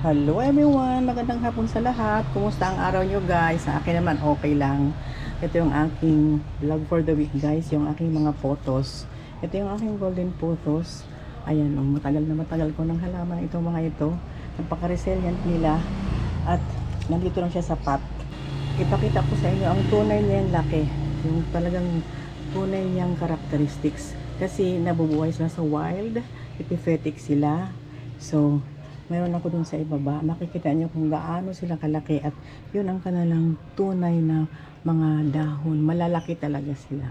Hello everyone! Magandang hapon sa lahat. Kumusta ang araw nyo guys? Sa akin naman okay lang. Ito yung aking vlog for the week guys. Yung aking mga photos. Ito yung aking golden photos. Ayan, matagal na matagal ko ng halaman itong mga ito. Napaka-resilient nila. At nandito lang siya sa pot. Ipakita ko sa inyo ang tunay niyang laki. Yung talagang tunay niyang characteristics. Kasi nabubuhay sila sa wild. Epiphytic sila. So, meron ako dun sa ibaba. Makikita nyo kung gaano sila kalaki at yun ang kanilang tunay na mga dahon. Malalaki talaga sila.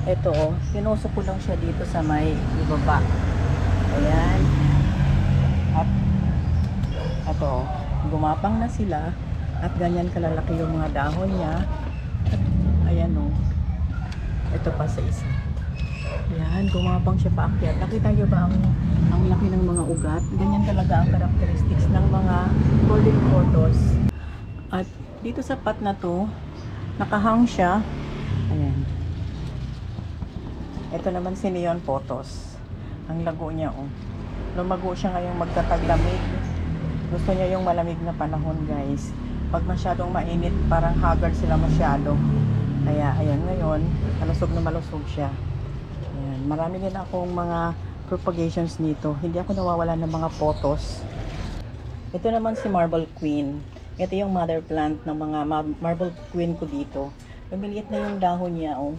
Ito oh, pinusok ko lang siya dito sa may ibaba. Ayan. At ito oh, gumapang na sila at ganyan kalalaki yung mga dahon niya. At ayan oh. Ito pa sa isa. Ayan, gumapang siya paakyat. Nakita nyo ba ang laki ng mga ugat? Ganyan talaga ang characteristics ng mga golden photos. At dito sa pot na to, nakahang siya. Ayan. Ito naman si neon photos. Ang lago niya oh. Lumago siya ngayong magtataglamig. Gusto niya yung malamig na panahon guys. Pag masyadong mainit, parang haggard sila masyado. Kaya ayan ngayon, malusog na malusog siya. Ayan. Marami din akong mga propagations nito. Hindi ako nawawala ng mga photos. Ito naman si Marble Queen. Ito yung mother plant ng mga Marble Queen ko dito. Lumiliit na yung dahon niya. Oh.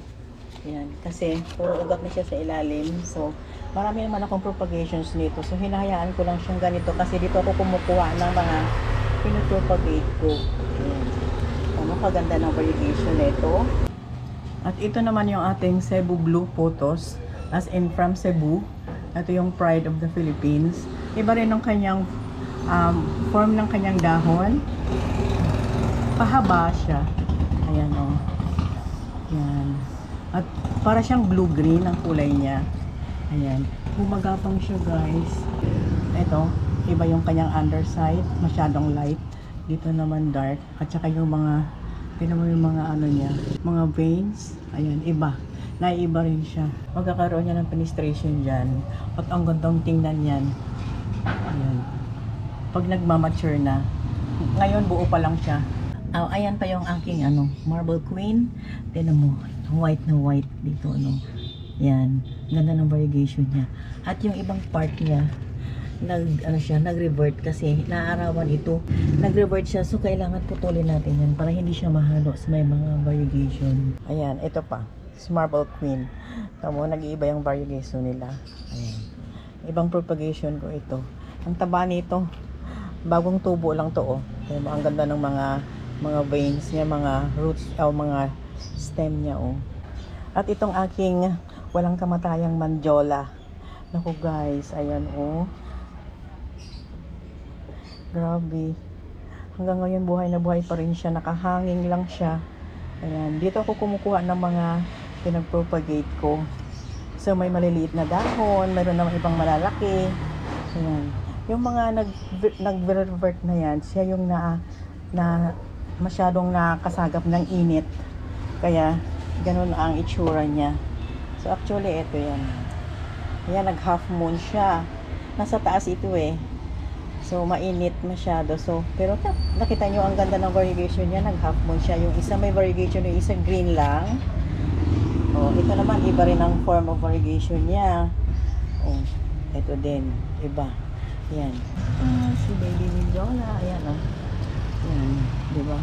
Ayan. Kasi puro ugat na siya sa ilalim. So, marami naman akong propagations nito. So, hinahayaan ko lang siyang ganito. Kasi dito ako kumukuha ng mga pinupropagate ko. Ayan. Kaganda ng variegation nito. At ito naman yung ating Cebu Blue photos. As in from Cebu. Ito yung pride of the Philippines. Iba rin ang kanyang form ng kanyang dahon. Pahaba siya. Ayan o. Ayan. At para siyang blue-green ang kulay niya. Ayan. Gumagapang siya guys. Ito. Iba yung kanyang underside. Masyadong light. Dito naman dark. At saka yung mga tingnan mo yung mga ano niya, mga veins, ayan, iba. Naiiba rin siya. Magkakaroon niya ng penetration dyan. At ang gandang tingnan yan. Ayan. Pag nagmamature na. Ngayon buo pa lang siya. Oh, ayan pa yung aking ano, Marble Queen. Tingnan mo, white na white dito. Ano. Yan. Ganda ng variegation niya. At yung ibang part niya, nag-revert kasi naarawan ito. Nag-revert siya, so kailangan putulin natin yan para hindi siya mahalo sa may mga variegation. Ayan, ito pa. Marble Queen. Tamo, nag-iiba yung variegation nila. Ayan. Ibang propagation ko ito. Ang taba nito. Bagong tubo lang to oh. Ayan, ang ganda ng mga veins niya, mga roots, mga stem niya oh. At itong aking walang kamatayang mandiola. Naku guys, ayan oh. Grabe. Hanggang ngayon buhay na buhay pa rin siya. Nakahanging lang siya. Ayan. Dito ako kumukuha ng mga pinag-propagate ko. So may maliliit na dahon. Mayroon namang ibang malalaki. Ayan. Yung mga nag-revert na yan, siya yung na masyadong nakasagap ng init. Kaya ganun ang itsura niya. So actually ito yan. Ayan, nag-half moon siya. Nasa taas ito eh. So, mainit masyado. So, pero nakita nyo ang ganda ng variegation niya. Nag-half moon siya. Yung isa may variegation, yung isa green lang. Oh, ito naman, iba rin ang form of variegation niya. Oh, ito din. Iba. Ayan. Si Baby Mindiola. Ayan, oh. Ayan. Diba?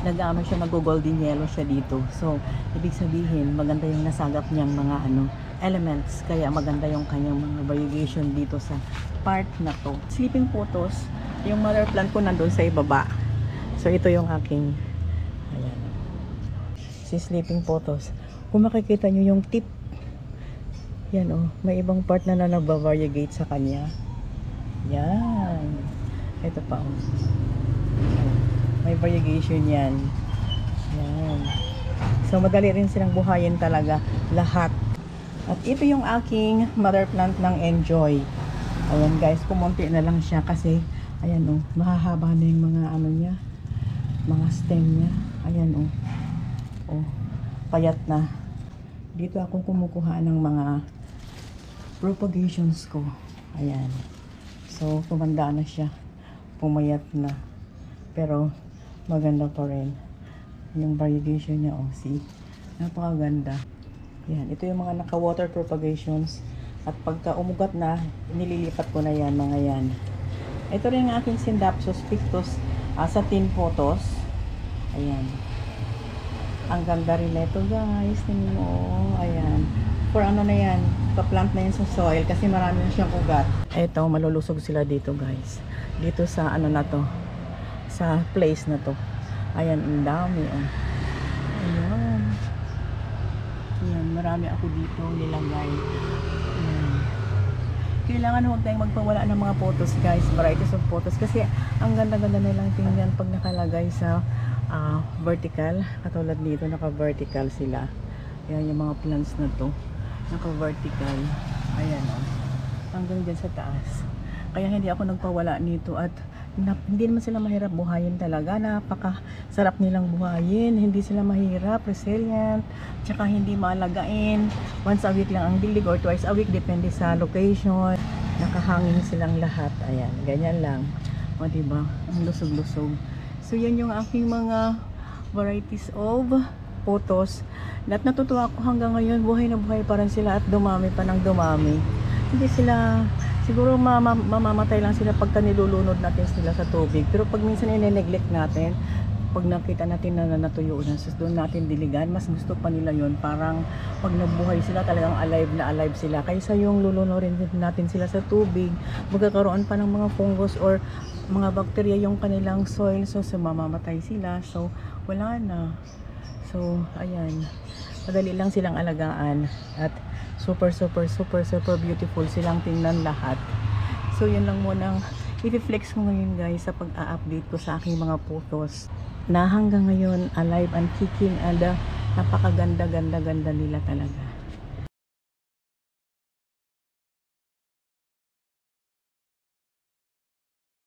Nag-ano siya, nag-golden yellow siya dito. So, ibig sabihin, maganda yung nasagap niyang mga elements. Kaya maganda yung kanyang mga variegation dito sa part na to. Sleeping photos, yung mother plant ko nandun sa ibaba. So, ito yung aking ayan. Si sleeping photos. Kung makikita nyo yung tip, yan oh, may ibang part na nag-variegate sa kanya. Yan. Ito pa oh. May variegation yan. Yan. So, madali rin silang buhayin talaga. Lahat. At ito yung aking mother plant ng Enjoy. Ayan guys, kumonti na lang siya kasi ayan oh, mahahaba na yung mga ano niya. Mga stem niya. Ayan oh. Oh, payat na. Dito ako kumukuha ng mga propagations ko. Ayan. So, tumanda na siya. pumayat na. Pero maganda pa rin. Yung variegation niya, oh, see? Napakaganda. Yan, ito yung mga naka-water propagations. At pagka umugat na, nililipat ko na yan, mga yan. Ito rin ang aking Scindapsus pictus sa tin photos. Ayan. Ang ganda rin nito, guys. Tingnan mo. Ayan. For ano na yan, pa-plant na yan sa soil kasi marami na siyang ugat. Ito, malulusog sila dito, guys. Dito sa ano na to. Sa place na to. Ayan, ang dami. Oh. Ayan. Ayan, marami ako dito nilagay. Ayan. Kailangan huwag tayong magpawala ng mga photos, guys. Varieties of photos. Kasi ang ganda-ganda nilang tingnan pag nakalagay sa vertical. Katulad dito, naka-vertical sila. Ayan yung mga plants na to. Naka-vertical. Ayan, oh. Hanggang dyan sa taas. Kaya hindi ako nagpawala nito at hindi naman sila mahirap buhayin talaga. Napakasarap nilang buhayin. Hindi sila mahirap, resilient, tsaka hindi maalagain. Once a week lang ang dilig or twice a week, depende sa location. Nakahangin silang lahat. Ayan, ganyan lang. O diba? Ang lusog-lusog. So yan yung aking mga varieties of photos. At natutuwa ako hanggang ngayon, buhay na buhay pa rin sila at dumami pa ng dumami. Hindi sila, siguro mamamatay lang sila pagka nilulunod natin sila sa tubig. Pero pag minsan i-neglect natin, pag nakita natin na natuyo na, so doon natin diligan, mas gusto pa nila yon. Parang pag nabuhay sila, talagang alive na alive sila. Kaysa yung lulunurin natin sila sa tubig, magkakaroon pa ng mga fungus or mga bacteria yung kanilang soil. So mamamatay sila. So wala na. So ayan, madali lang silang alagaan at super beautiful silang tingnan lahat. So yun lang munang i-flex ko ngayon, guys, sa pag-a-update ko sa aking mga photos na hanggang ngayon alive and kicking and napakaganda ganda nila talaga.